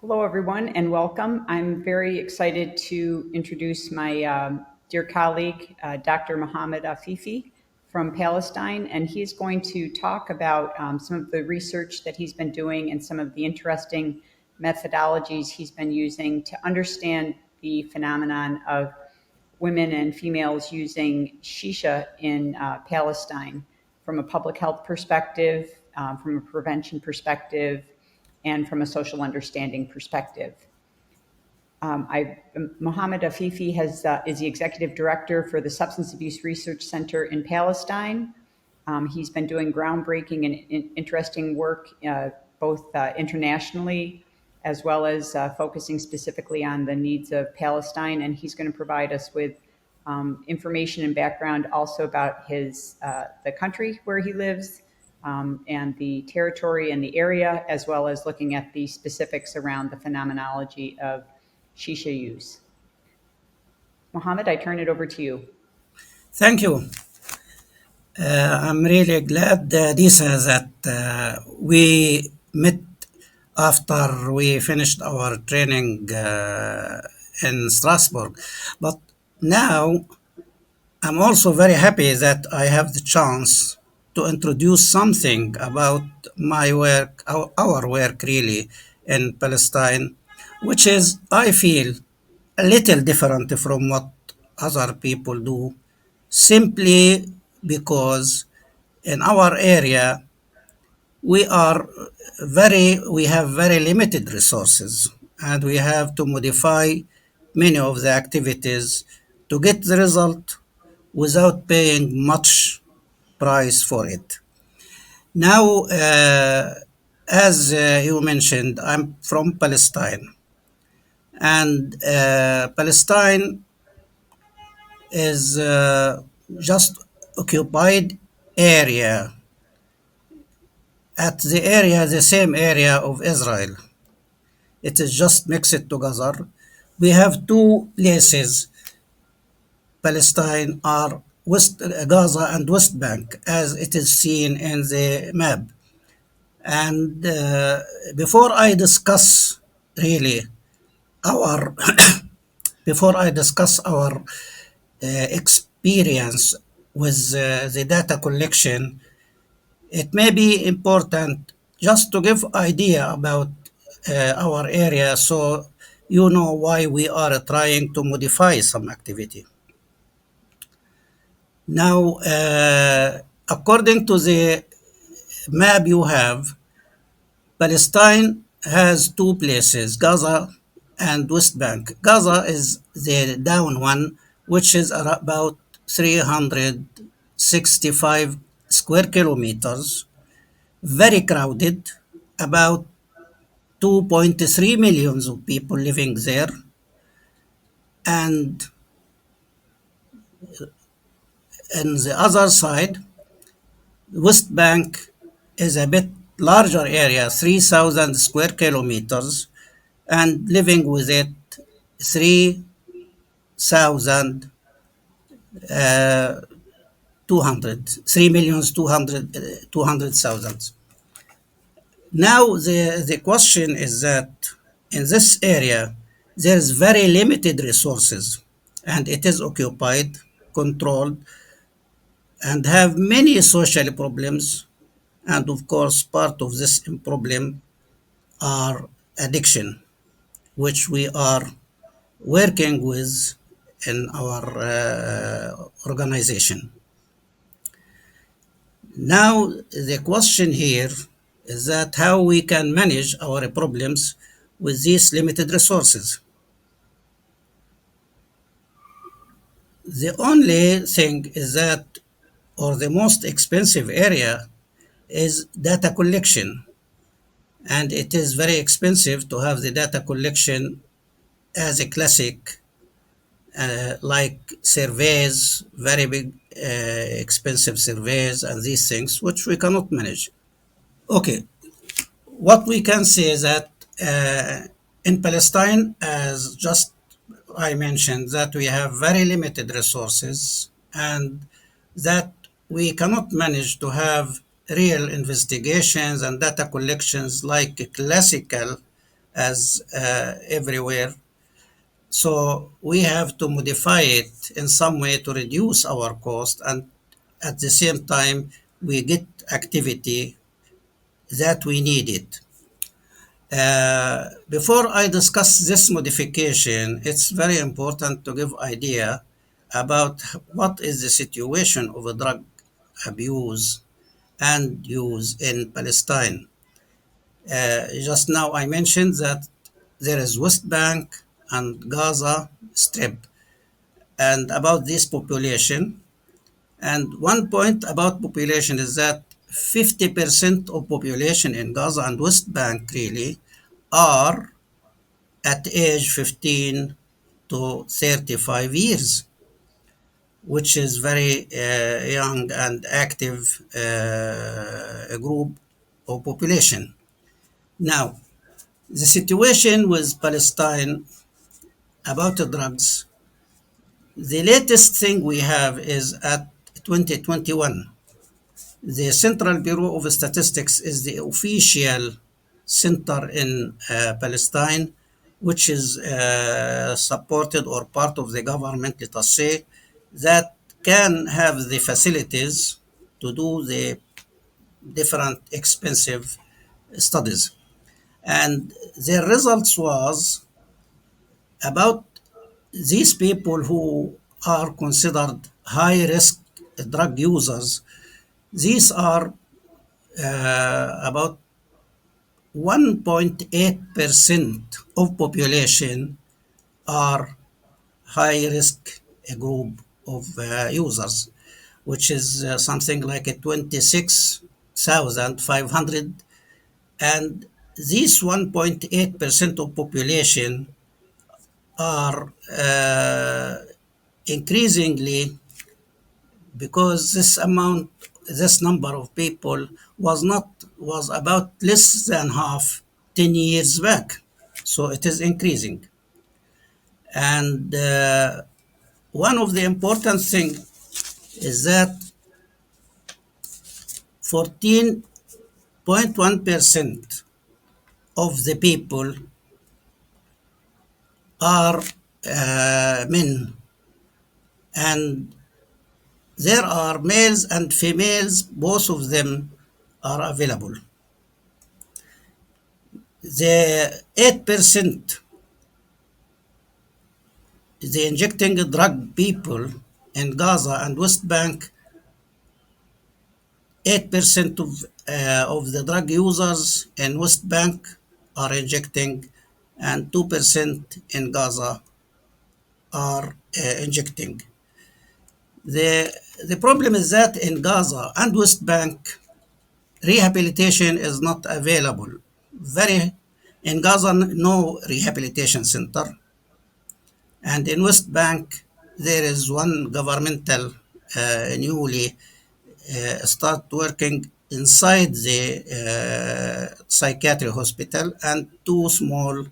Hello, everyone, and welcome. I'm very excited to introduce my dear colleague, Dr. Mohammed Afifi from Palestine, and he's going to talk about some of the research that he's been doing and some of the interesting methodologies he's been using to understand the phenomenon of women and females using Shisha in Palestine from a public health perspective, from a prevention perspective, and from a social understanding perspective. Mohammed Afifi is the executive director for the Substance Abuse Research Center in Palestine. He's been doing groundbreaking and interesting work both internationally as well as focusing specifically on the needs of Palestine. And he's going to provide us with information and background also about the country where he lives, and the territory and the area, as well as looking at the specifics around the phenomenology of Shisha use. Mohammed, I turn it over to you. Thank you. I'm really glad, Lisa, that we met after we finished our training in Strasbourg. But now I'm also very happy that I have the chance to introduce something about my work, our work really, in Palestine, which is, I feel, a little different from what other people do, simply because in our area we have very limited resources, and we have to modify many of the activities to get the result without paying much price for it. Now, as you mentioned, I'm from Palestine, and Palestine is just occupied area at the same area of Israel. It is just mixed together. We have two places, Palestine, are West Gaza and West Bank, as it is seen in the map. And before I discuss really our before I discuss our experience with the data collection, it may be important just to give idea about our area, so you know why we are trying to modify some activity. Now, according to the map you have, Palestine has two places, Gaza and West Bank. Gaza is the down one, which is about 365 square kilometers, very crowded, about 2.3 millions of people living there. And on the other side, West Bank is a bit larger area, 3,000 square kilometers, and living with it 3,200, 200,000. Now, the question is that in this area, there's very limited resources, and it is occupied, controlled, and have many social problems. And of course, part of this problem are addiction, which we are working with in our organization. Now, the question here is that how we can manage our problems with these limited resources. The only thing is that, or the most expensive area, is data collection. And it is very expensive to have the data collection as a classic, like surveys, very big, expensive surveys, and these things, which we cannot manage. Okay, what we can say is that in Palestine, as just I mentioned, that we have very limited resources, and that we cannot manage to have real investigations and data collections like classical as everywhere. So we have to modify it in some way to reduce our cost, and at the same time, we get activity that we needed. Before I discuss this modification, it's very important to give idea about what is the situation of a drug abuse and use in Palestine. Just now I mentioned that there is West Bank and Gaza Strip, and about this population. And one point about population is that 50% of population in Gaza and West Bank really are at age 15 to 35 years, which is very young and active group of population. Now, the situation with Palestine about the drugs, the latest thing we have is at 2021. The Central Bureau of Statistics is the official center in Palestine, which is supported or part of the government, let us say, that can have the facilities to do the different expensive studies. And the results was about these people who are considered high risk drug users. These are about 1.8% of population are high risk group of users, which is something like a 26,500. And these 1.8% of population are increasingly, because this number of people was about less than half 10 years back. So it is increasing. And one of the important thing is that 14.1% of the people are men, and there are males and females, both of them are available. The 8%, the injecting drug people in Gaza and West Bank, 8% of the drug users in West Bank are injecting, and 2% in Gaza are injecting. The, the problem is that in Gaza and West Bank, rehabilitation is not available. In Gaza, no rehabilitation center, and in West Bank, there is one governmental newly start working inside the psychiatry hospital, and two small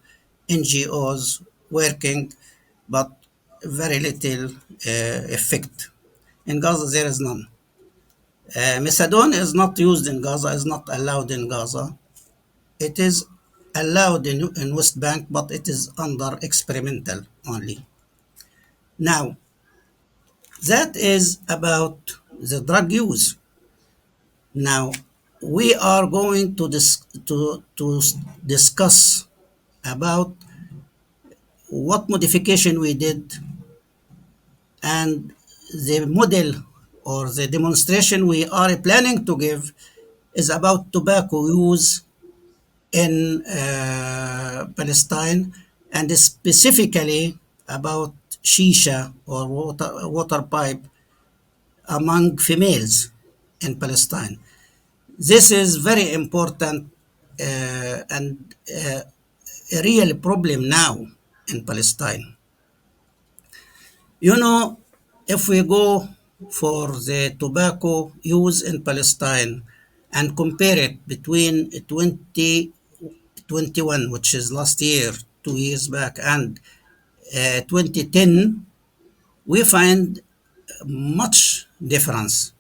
NGOs working, but very little effect. In Gaza, there is none. Methadone is not used in Gaza, is not allowed in Gaza. It is allowed in West Bank, but it is under experimental only. Now, that is about the drug use. Now, we are going to discuss about what modification we did, and the model or the demonstration we are planning to give is about tobacco use in Palestine, and specifically about shisha or water pipe among females in Palestine. This is very important and a real problem now in Palestine. You know, if we go for the tobacco use in Palestine and compare it between 2021, which is last year, 2 years back, and 2010, we find much difference.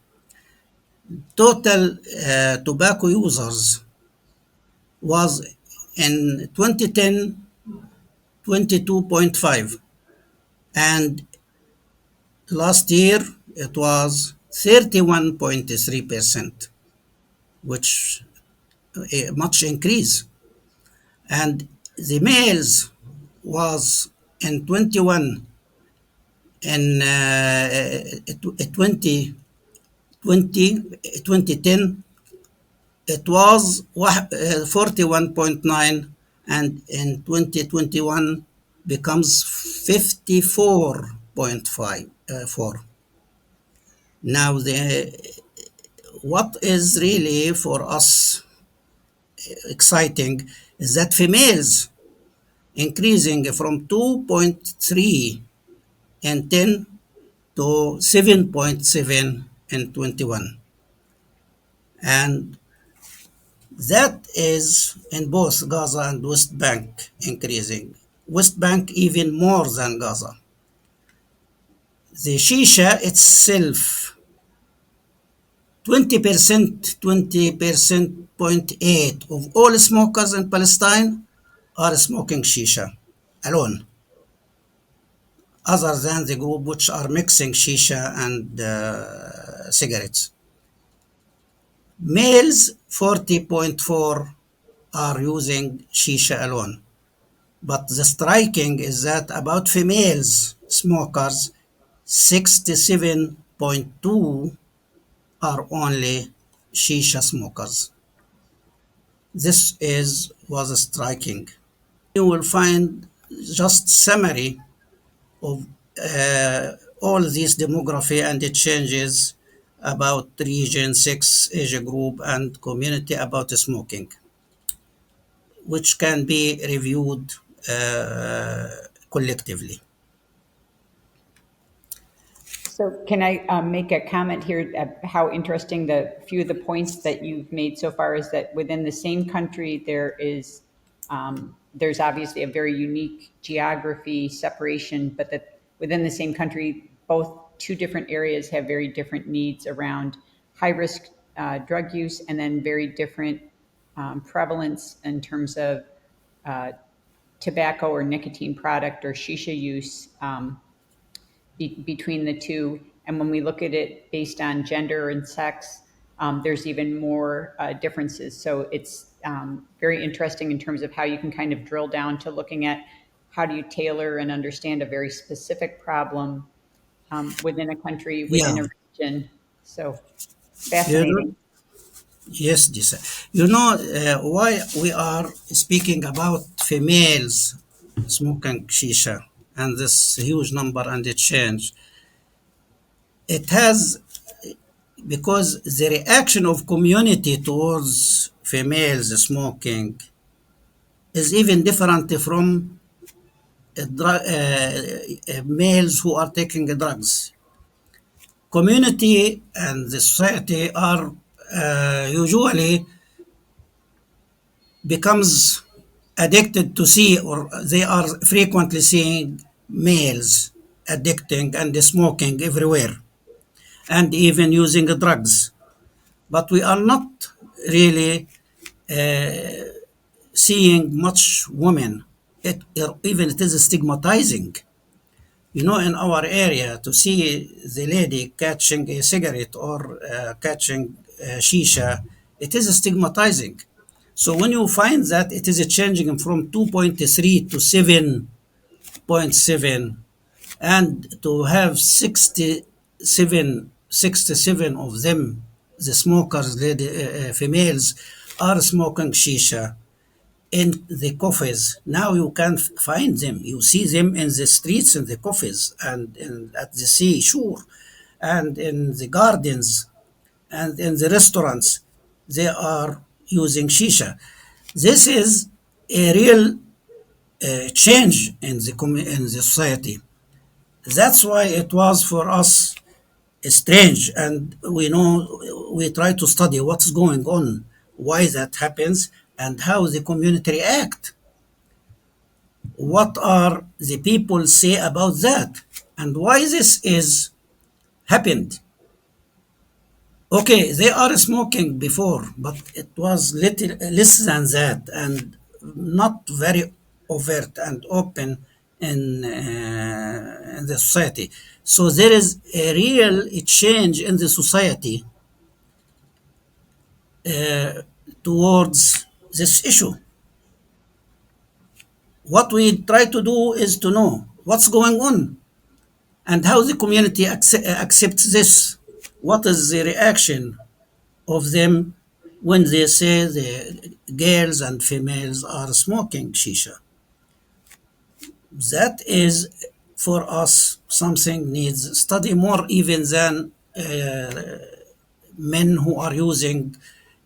Total tobacco users was In 2010, 22.5, and last year it was 31.3%, which a much increase. And the males was in 21 in 2020, 2010 it was 41.9, and in 2021 becomes 54.4. Now, what is really for us exciting is that females increasing from 2.3 in 10 to 7.7 in 21. And that is in both Gaza and West Bank increasing. West Bank even more than Gaza. The Shisha itself, 20%, 0.8 of all smokers in Palestine are smoking Shisha alone, other than the group which are mixing Shisha and cigarettes. Males, 40.4 are using Shisha alone. But the striking is that about females smokers, 67.2 are only Shisha smokers. This is was striking. You will find just summary of all these demography and the changes about region, sex, age group, and community about smoking, which can be reviewed collectively. So can I make a comment here? How interesting the few of the points that you've made so far is that within the same country there's obviously a very unique geography separation, but that within the same country, both two different areas have very different needs around high risk drug use and then very different prevalence in terms of tobacco or nicotine product or shisha use. Between the two. And when we look at it based on gender and sex, there's even more differences. So it's very interesting in terms of how you can kind of drill down to looking at how do you tailor and understand a very specific problem within a country, Yeah, within a region. So you know, fascinating. yes, this. You know why we are speaking about females smoking shisha and this huge number and the change. It has because the reaction of community towards females smoking is even different from males who are taking drugs. Community and the society are usually becomes addicted to see, or they are frequently seeing males addicting and smoking everywhere and even using drugs. But we are not really seeing much women. Even it is stigmatizing. You know, in our area, to see the lady catching a cigarette or catching shisha, it is stigmatizing. So when you find that it is changing from 2.3 to 7.7, and to have 67 of them, the smokers, females, are smoking shisha in the coffees. Now you can find them. You see them in the streets, in the coffees, and at the seashore, and in the gardens, and in the restaurants. They are using shisha. This is a real change in in the society. That's why it was for us strange, and we try to study what's going on, why that happens, and how the community react. What are the people say about that, and why this is happened? Okay, they are smoking before, but it was little less than that, and not very overt and open in the society. So there is a real change in the society towards this issue. What we try to do is to know what's going on and how the community accepts this. What is the reaction of them when they say the girls and females are smoking shisha? That is for us something needs study more even than men who are using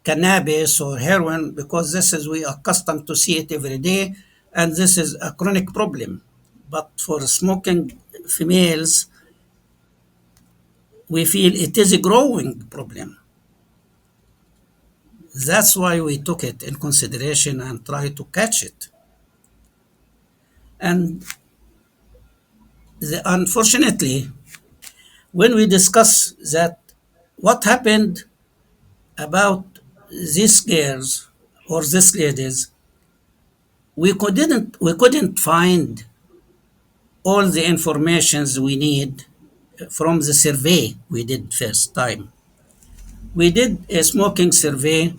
cannabis or heroin, because this is we are accustomed to see it every day and this is a chronic problem. But for smoking females, we feel it is a growing problem. That's why we took it in consideration and try to catch it. And unfortunately, when we discuss that, what happened about these girls or these ladies, we couldn't find all the informations we need from the survey we did first time. We did a smoking survey.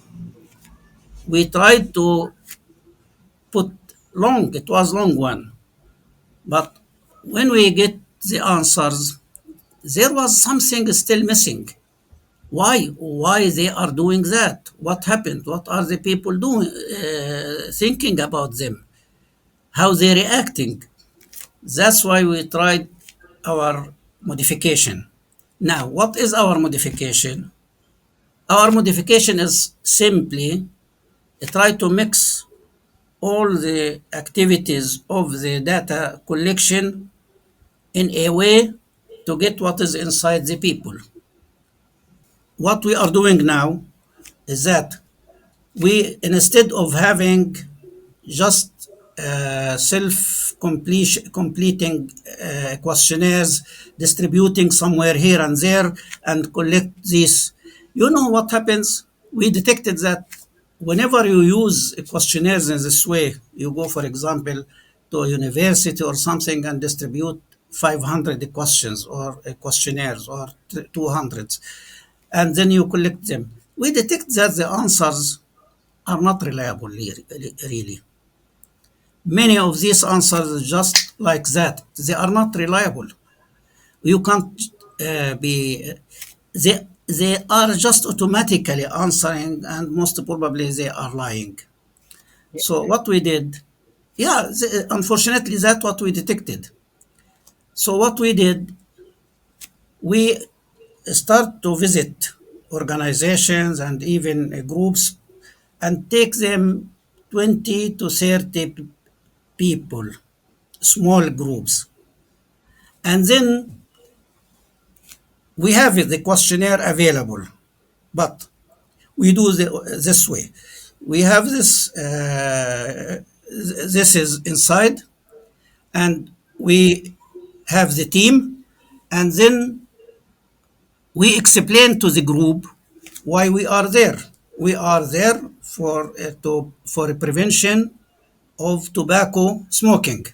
We tried to put it was long one, but when we get the answers, there was something still missing. Why they are doing that? What happened? What are the people doing, thinking about them? How they reacting? That's why we tried our modification. Now, what is our modification? Our modification is simply try to mix all the activities of the data collection in a way to get what is inside the people. What we are doing now is that we, instead of having just completing questionnaires, distributing somewhere here and there, and collect this. You know what happens? We detected that whenever you use questionnaires in this way, you go, for example, to a university or something and distribute 500 questions or questionnaires or 200, and then you collect them. We detect that the answers are not reliable, really. Many of these answers are just like that. They are not reliable. You can't be. They are just automatically answering, and most probably they are lying. So what we did, yeah, unfortunately, that's what we detected. So what we did, we start to visit organizations and even groups and take them 20 to 30 people, small groups. And then we have the questionnaire available, but we do this way. We have this is inside, and we have the team, and then we explain to the group why we are there. We are there for prevention of tobacco smoking.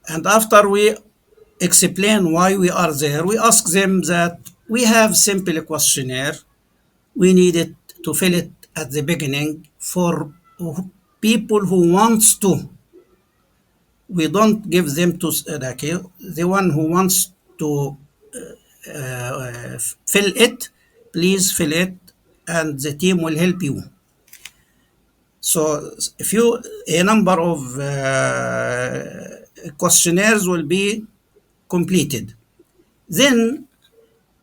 And after we explain why we are there, we ask them that we have simple questionnaire. We needed to fill it at the beginning for people who wants to. We don't give them to the one who wants to fill it. Please fill it, and the team will help you. So if you a number of questionnaires will be completed. Then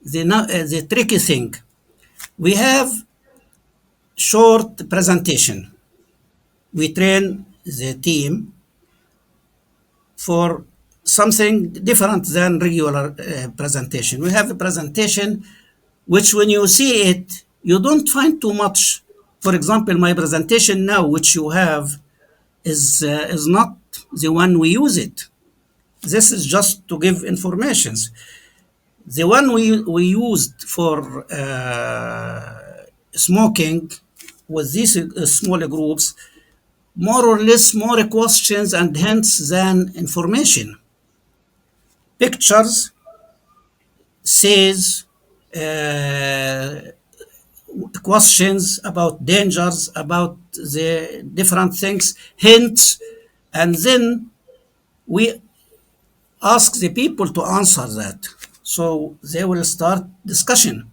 the tricky thing, we have short presentation. We train the team for something different than regular presentation. We have a presentation which when you see it, you don't find too much. For example, my presentation now, which you have, is not the one we use it. This is just to give informations. The one we used for smoking with these small groups, more or less more questions and hints than information. Pictures says uh, questions about dangers, about the different things, hints, and then we ask the people to answer that. So they will start discussion,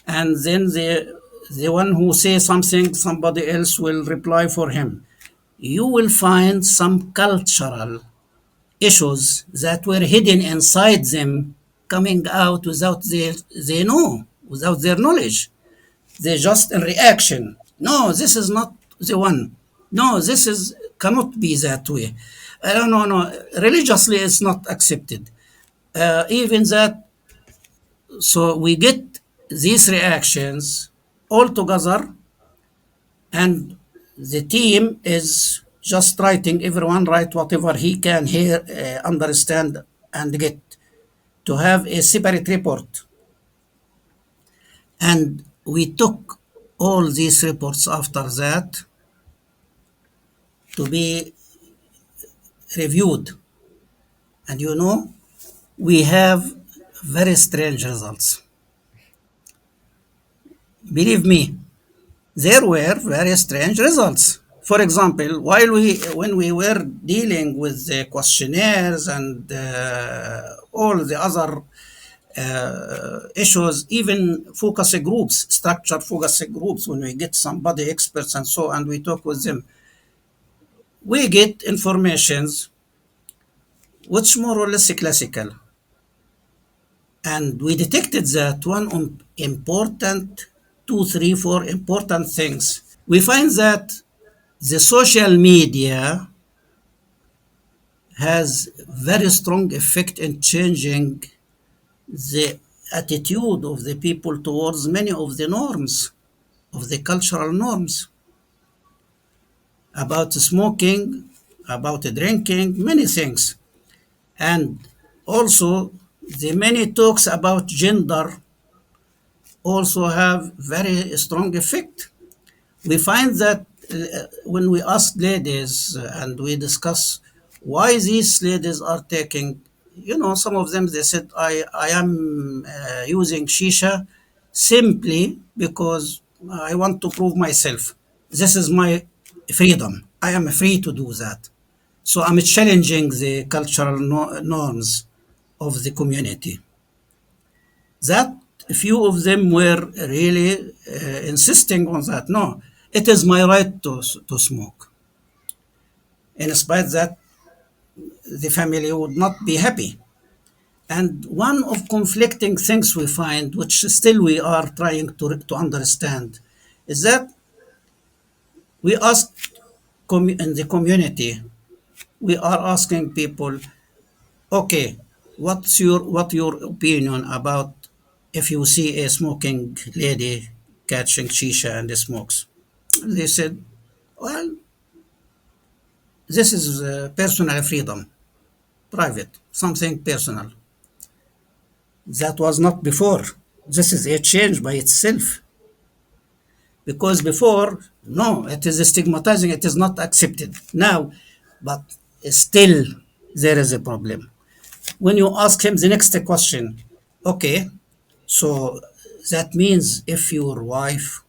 and then the one who says something, somebody else will reply for him. You will find some cultural issues that were hidden inside them coming out without they know, without their knowledge. They just in reaction. No, this is not the one. No, this is cannot be that way. No, no. Religiously, it's not accepted. Even that, so we get these reactions all together, and the team is just writing. Everyone write whatever he can hear, understand, and get to have a separate report. And we took all these reports after that to be reviewed. And we have very strange results. Believe me, there were very strange results. For example, when we were dealing with the questionnaires and all the other issues, even focus groups, structured focus groups, when we get somebody experts and so, and we talk with them, we get informations which more or less classical. And we detected that important, two, three, four important things. We find that the social media has very strong effect in changing the attitude of the people towards many of the norms, of the cultural norms about smoking, about drinking, many things. And also the many talks about gender also have very strong effect. We find that when we ask ladies and we discuss why these ladies are taking, some of them they said, I am using shisha simply because I want to prove myself. This is my freedom. I am free to do that. So I'm challenging the cultural norms of the community. That few of them were really insisting on that. No, it is my right to smoke. In spite that the family would not be happy. And one of conflicting things we find, which still we are trying to understand, is that we ask in the community, we are asking people, okay, what your opinion about if you see a smoking lady catching shisha and smokes? They said, well, this is personal freedom, private, something personal. That was not before. This is a change by itself. Because before, no, it is stigmatizing, it is not accepted. Now, but still, there is a problem. When you ask him the next question, okay, so that means if your wife,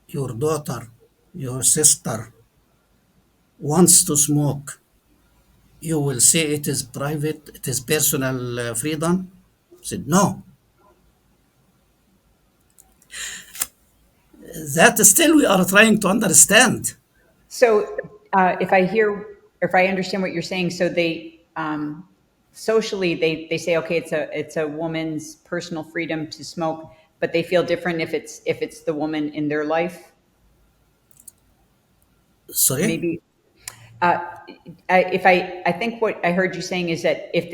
your daughter, your sister wants to smoke, you will say it is private, it is personal freedom? I said, no. That still we are trying to understand. So, if I understand what you're saying, so they socially they say, okay, it's a woman's personal freedom to smoke, but they feel different if it's the woman in their life. Sorry? Maybe uh, I think what I heard you saying is that if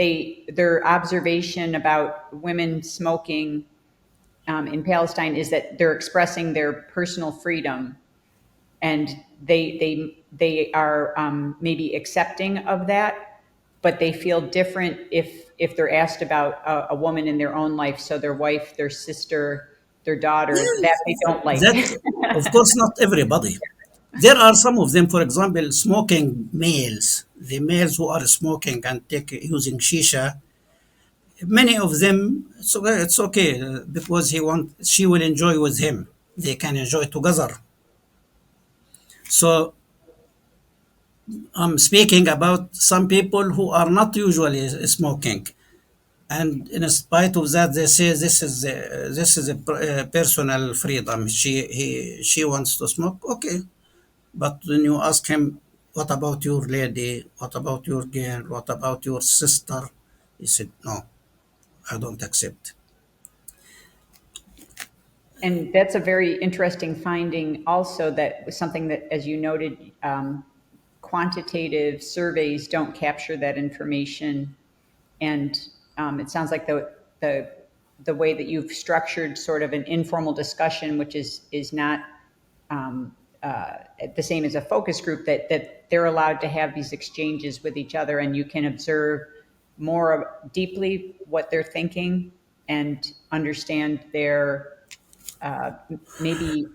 their observation about women smoking in Palestine is that they're expressing their personal freedom, and they are maybe accepting of that, but they feel different if they're asked about a woman in their own life, so their wife, their sister, their daughter that they Yes, don't like. that, of course, not everybody. There are some of them, for example, smoking males, the males who are smoking and take using shisha. Many of them, so it's okay because she will enjoy with him. They can enjoy together. So I'm speaking about some people who are not usually smoking, and in spite of that, they say this is a personal freedom. She wants to smoke. Okay, but when you ask him, what about your lady? What about your girl? What about your sister? He said, no, I don't accept. And that's a very interesting finding also, that was something that, as you noted, quantitative surveys don't capture that information. And it sounds like the the way that you've structured sort of an informal discussion, which is not um, the same as a focus group, that they're allowed to have these exchanges with each other, and you can observe more deeply what they're thinking and understand their maybe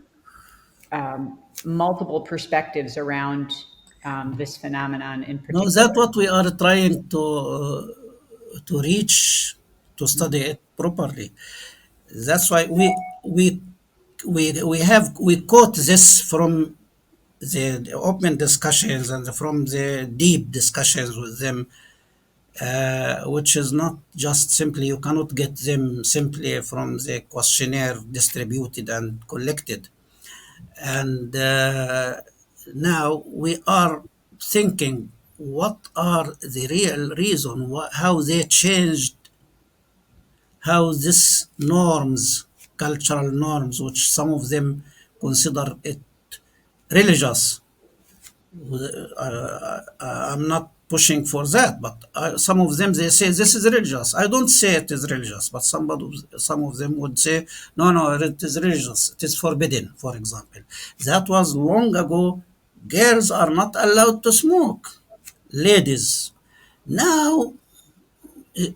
multiple perspectives around this phenomenon in Now that particular. what we are trying to reach, to study it properly. That's why we quote this from the open discussions and from the deep discussions with them, which is not just simply, you cannot get them simply from the questionnaire distributed and collected. And now we are thinking, what are the real reason, how they changed, how this norms, cultural norms, which some of them consider it religious. I'm not pushing for that, but some of them, they say this is religious. I don't say it is religious, but some of them would say, no, no, it is religious. It is forbidden, for example. That was long ago. Girls are not allowed to smoke. Ladies. Now, eh,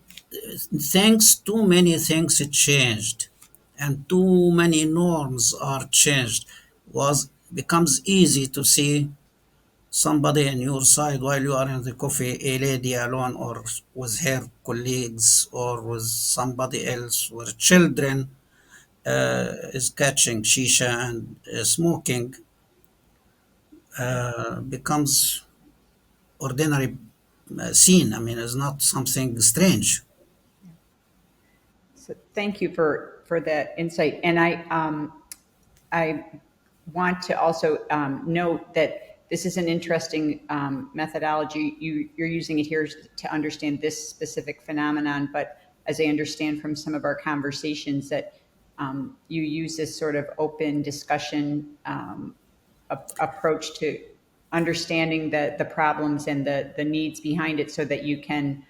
thanks too many things changed, and too many norms are changed. Was becomes easy to see somebody on your side while you are in the coffee, a lady alone or with her colleagues or with somebody else, where children is catching shisha and smoking, becomes ordinary scene. I mean, it's not something strange. So thank you for that insight. And I want to also note that this is an interesting methodology. You're using it here to understand this specific phenomenon, but as I understand from some of our conversations, that you use this sort of open discussion approach to understanding the problems and the needs behind it, so that you can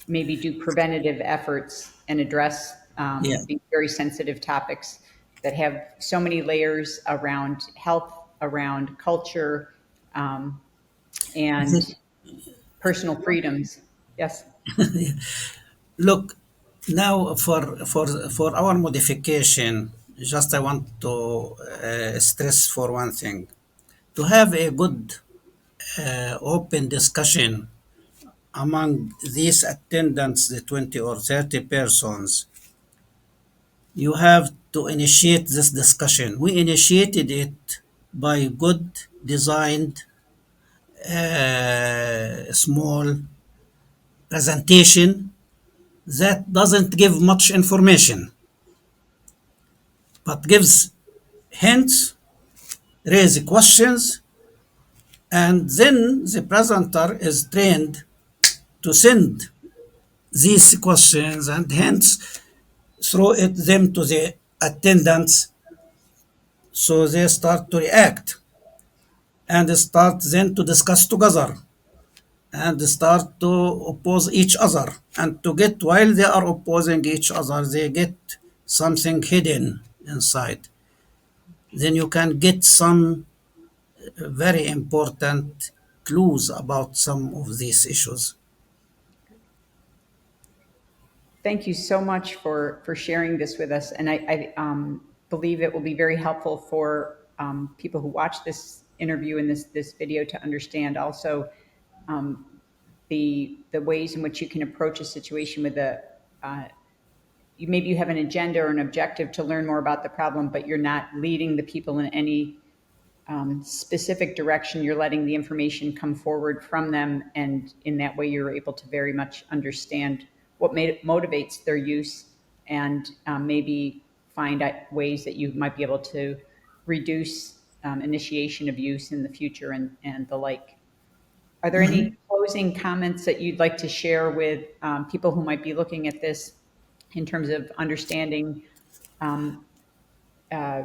maybe do preventative efforts and address Yeah. these very sensitive topics that have so many layers around health, around culture, and personal freedoms. Yes. Look, now for our modification, just I want to stress for one thing, to have a good open discussion among these attendants, the 20 or 30 persons. You have to initiate this discussion. We initiated it by good designed small presentation that doesn't give much information but gives hints, raise questions, and then the presenter is trained to send these questions and hints throw it them to the attendants, so they start to react and start then to discuss together and start to oppose each other, and to get, while they are opposing each other, they get something hidden inside. Then you can get some very important clues about some of these issues. Thank you so much for sharing this with us. And I believe it will be very helpful for people who watch this interview and this video to understand also um, the ways in which you can approach a situation with uh, maybe you have an agenda or an objective to learn more about the problem, but you're not leading the people in any specific direction. You're letting the information come forward from them, and in that way, you're able to very much understand what motivates their use, and maybe find out ways that you might be able to reduce initiation of use in the future, and the like. Are there any closing comments that you'd like to share with people who might be looking at this in terms of understanding um, uh,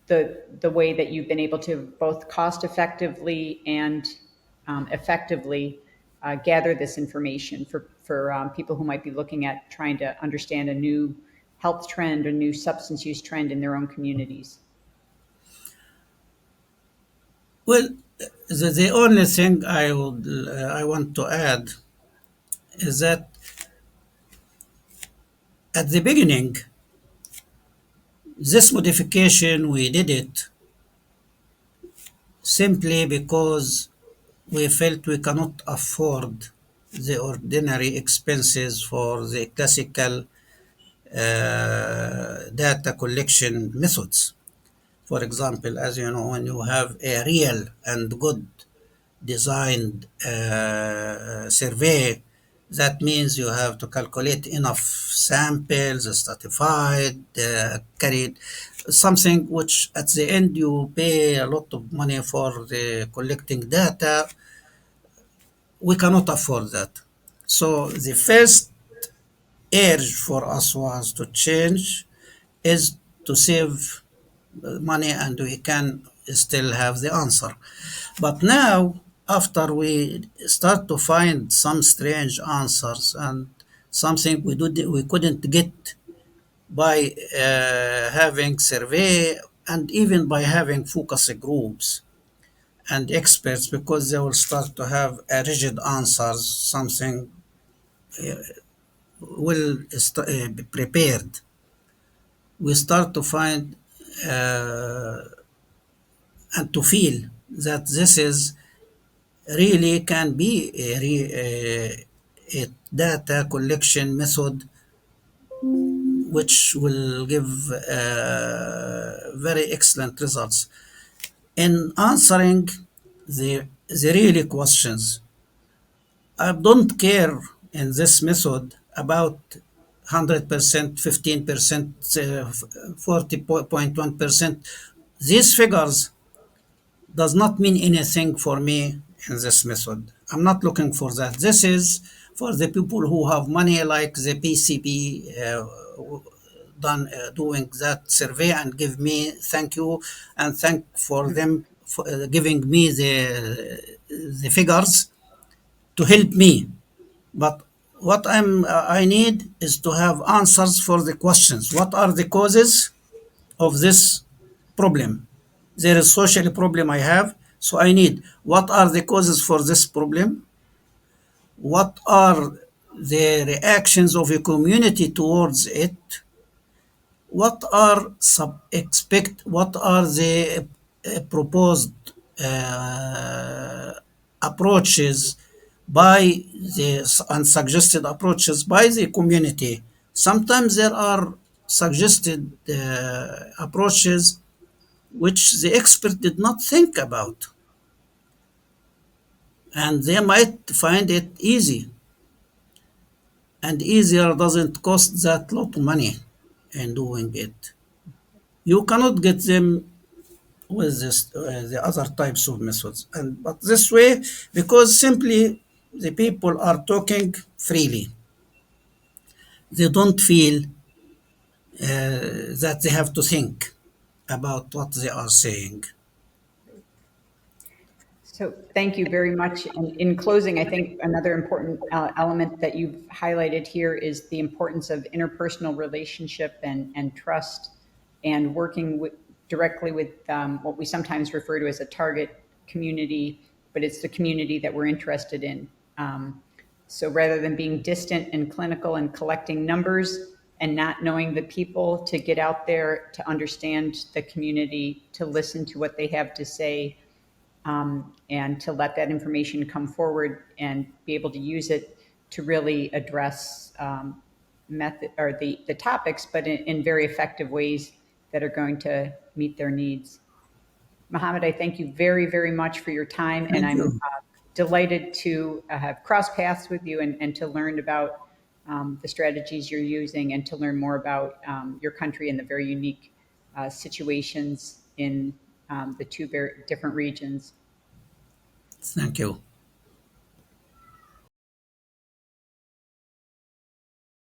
the way that you've been able to both cost effectively and effectively gather this information for people who might be looking at trying to understand a new health trend or new substance use trend in their own communities? Well, the only thing I want to add is that at the beginning, this modification we did it simply because we felt we cannot afford the ordinary expenses for the classical data collection methods. For example, as you know, when you have a real and good designed survey, that means you have to calculate enough samples, stratified, carried, something which at the end you pay a lot of money for the collecting data. We cannot afford that. So the first urge for us was to change is to save money and we can still have the answer. But now, after we start to find some strange answers and something we couldn't get by having survey and even by having focus groups and experts, because they will start to have a rigid answers, something be prepared. We start to find uh, and to feel that this is really can be a data collection method which will give very excellent results in answering the really questions. I don't care in this method about 100%, 15%, 40.1%. These figures does not mean anything for me in this method. I'm not looking for that. This is for the people who have money, like the PCB done doing that survey and give me thank you and thank for them for giving me the figures to help me. But what I need is to have answers for the questions. What are the causes of this problem? There is social problem I have, so I need what are the causes for this problem? What are the reactions of a community towards it? What are what are the proposed uh, approaches by the and suggested approaches by the community? Sometimes there are suggested approaches which the expert did not think about, and they might find it easy, and easier doesn't cost that lot of money in doing it. You cannot get them with the other types of methods, and but this way, because simply the people are talking freely, they don't feel that they have to think about what they are saying. So thank you very much. And in closing, I think another important element that you've highlighted here is the importance of interpersonal relationship and trust, and working directly with what we sometimes refer to as a target community, but it's the community that we're interested in. So rather than being distant and clinical and collecting numbers and not knowing the people, to get out there, to understand the community, to listen to what they have to say, and to let that information come forward and be able to use it to really address method or the topics, but in very effective ways that are going to meet their needs. Mohammed, I thank you very, very much for your time, and Thank I'm you. delighted to have crossed paths with you and to learn about the strategies you're using and to learn more about your country and the very unique situations in the two very different regions. Thank you.